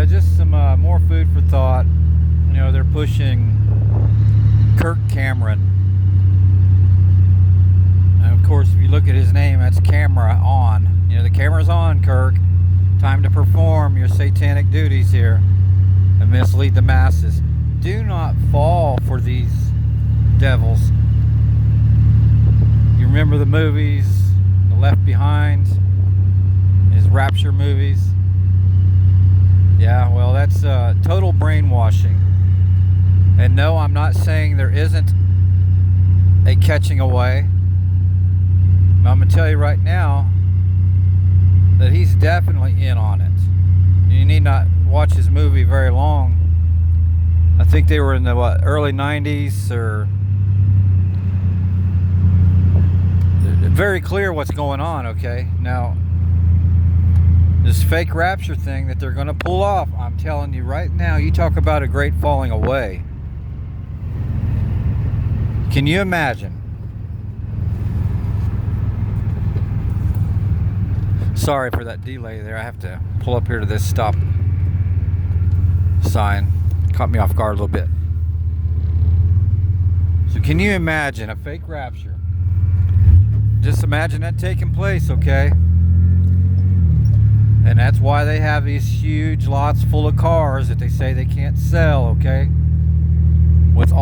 Yeah, just some more food for thought. You know, they're pushing Kirk Cameron. And of course, if you look at his name, that's camera on. You know, the camera's on, Kirk. Time to perform your satanic duties here and mislead the masses. Do not fall for these devils. You remember the movies, The Left Behind, his Rapture movies? Yeah, well, that's total brainwashing. And no, I'm not saying there isn't a catching away. I'm going to tell you right now that he's definitely in on it. You need not watch his movie very long. I think they were in the early 90s, or very clear what's going on. Okay, now this fake rapture thing that they're going to pull off, I'm telling you right now, you talk about a great falling away. Can you imagine? Sorry for that delay there. I have to pull up here to this stop sign. Caught me off guard a little bit. So can you imagine a fake rapture? Just imagine that taking place, okay? And that's why they have these huge lots full of cars that they say they can't sell, okay? With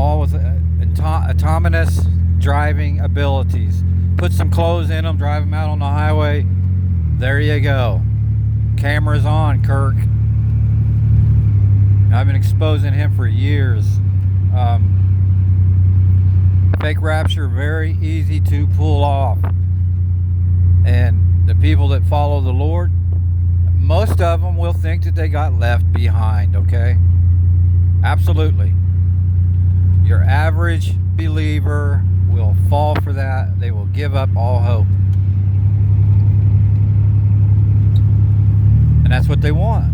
autonomous driving abilities. Put some clothes in them, drive them out on the highway. There you go. Camera's on, Kirk. I've been exposing him for years. Fake rapture, very easy to pull off. And the people that follow the Lord, most of them will think that they got left behind, okay? Absolutely. Your average believer will fall for that. They will give up all hope. And that's what they want.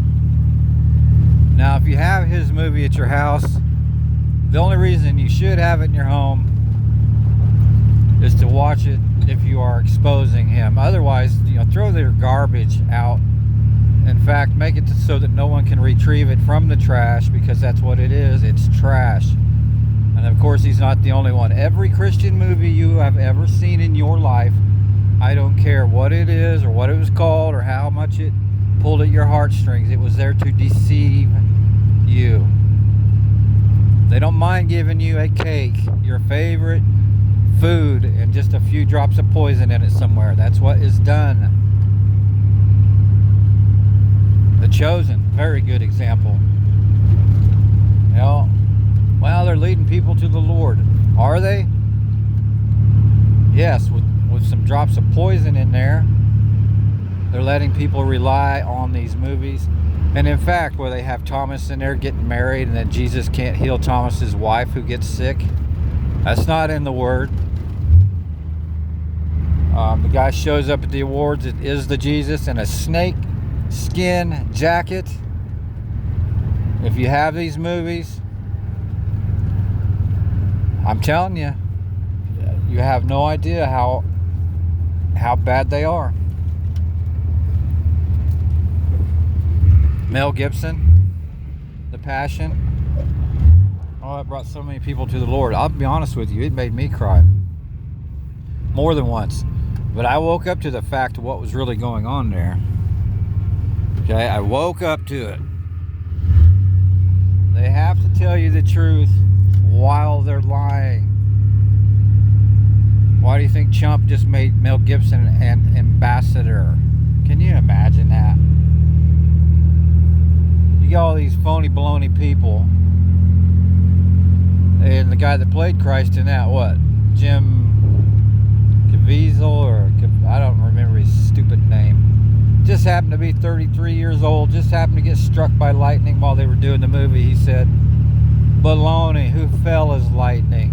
Now, if you have his movie at your house, the only reason you should have it in your home is to watch it if you are exposing him. Otherwise, you know, throw their garbage out. In fact, make it so that no one can retrieve it from the trash, because that's what it is. It's trash. And of course, he's not the only one. Every Christian movie you have ever seen in your life, I don't care what it is or what it was called or how much it pulled at your heartstrings, it was there to deceive you. They don't mind giving you a cake, your favorite food, and just a few drops of poison in it somewhere. That's what is done. The Chosen, very good example. You know, well, they're leading people to the Lord. Are they? Yes, with some drops of poison in there. They're letting people rely on these movies. And in fact, where they have Thomas in there getting married and then Jesus can't heal Thomas's wife who gets sick, that's not in the Word. The guy shows up at the awards, it is the Jesus in a snake skin jacket. If you have these movies, I'm telling you, you have no idea how bad they are. Mel Gibson, The Passion. Oh, it brought so many people to the Lord. I'll be honest with you, it made me cry. More than once. But I woke up to the fact of what was really going on there. Okay, I woke up to it. They have to tell you the truth while they're lying. Why do you think Trump just made Mel Gibson an ambassador? Can you imagine that? You got all these phony baloney people, and the guy that played Christ in that, what, Jim Caviezel, or I don't remember his stupid name, just happened to be 33 years old, just happened to get struck by lightning while they were doing the movie. He said, baloney, who fell as lightning?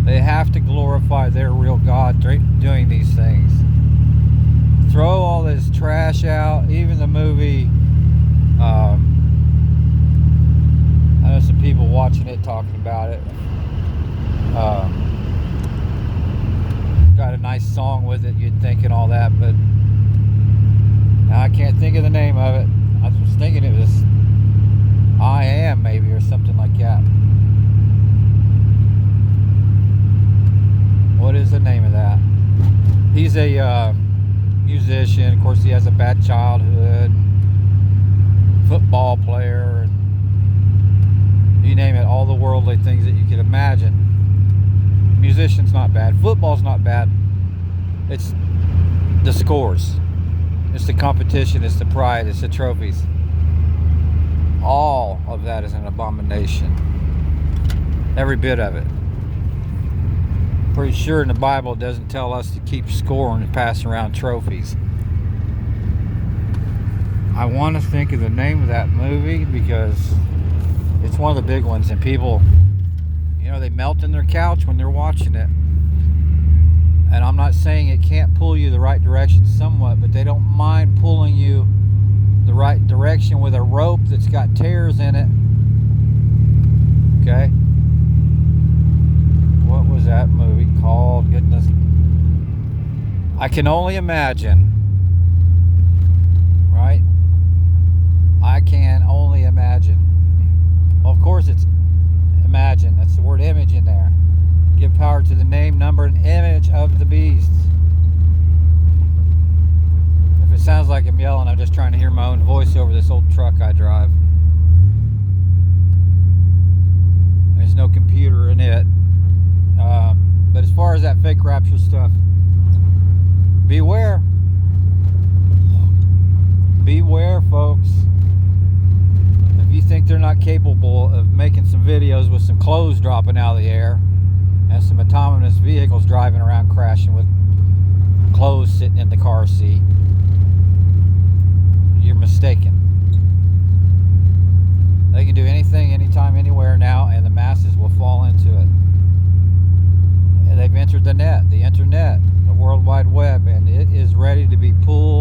They have to glorify their real God doing these things. Throw all this trash out. Even the movie, I know some people watching it talking about it. Got a nice song with it, you'd think, and all that, but now I can't think of the name of it. I was thinking it was I Am, maybe, or something like that. What is the name of that? He's a musician. Of course, he has a bad childhood. Football player. You name it, all the worldly things that you could imagine. Musician's not bad. Football's not bad. It's the scores. It's the competition. It's the pride. It's the trophies. All of that is an abomination. Every bit of it. Pretty sure in the Bible it doesn't tell us to keep score and pass around trophies. I want to think of the name of that movie because it's one of the big ones, and people, they melt in their couch when they're watching it. And I'm not saying it can't pull you the right direction somewhat, but they don't mind pulling you the right direction with a rope that's got tears in it. Okay? What was that movie called? Goodness. I can only imagine. Right? I can only imagine. Well, of course it's imagine. That's the word image in there. Give power to the name, number, and image of the beast. If it sounds like I'm yelling, I'm just trying to hear my own voice over this old truck I drive. There's no computer in it. But as far as that fake rapture stuff, beware. Beware, folks. If you think they're not capable of making some videos with some clothes dropping out of the air and some autonomous vehicles driving around crashing with clothes sitting in the car seat, you're mistaken. They can do anything, anytime, anywhere now, and the masses will fall into it. They've entered the net, the internet, the World Wide Web, and it is ready to be pulled